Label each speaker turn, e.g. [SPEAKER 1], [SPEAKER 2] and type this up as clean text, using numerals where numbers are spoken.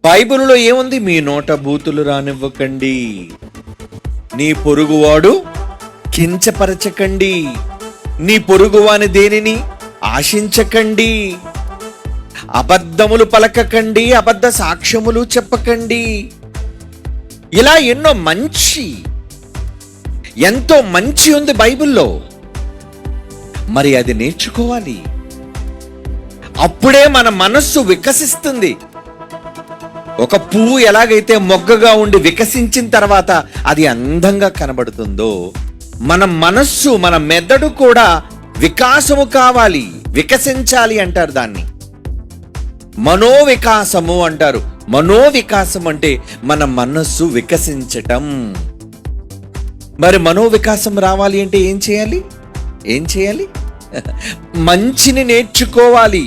[SPEAKER 1] బైబిల్లో ఏముంది? మీ నోట బూతులు రానివ్వకండి, నీ పొరుగువాడు కించపరచకండి, నీ పొరుగువాని దేనిని ఆశించకండి, అబద్ధములు పలకకండి, అబద్ధ సాక్ష్యములు చెప్పకండి. ఇలా ఎంతో మంచి ఉంది బైబిల్లో. మరి అది నేర్చుకోవాలి. అప్పుడే మన మనస్సు వికసిస్తుంది. ఒక పువ్వు ఎలాగైతే మొగ్గగా ఉండి వికసించిన తర్వాత అది అందంగా కనబడుతుందో, మన మనస్సు, మన మెదడు కూడా వికాసము కావాలి, వికసించాలి అంటారు. దాన్ని మనోవికాసము అంటారు. మనోవికాసం అంటే మన మనస్సు వికసించటం. మరి మనోవికాసం రావాలి అంటే ఏం చేయాలి? మంచిని నేర్చుకోవాలి.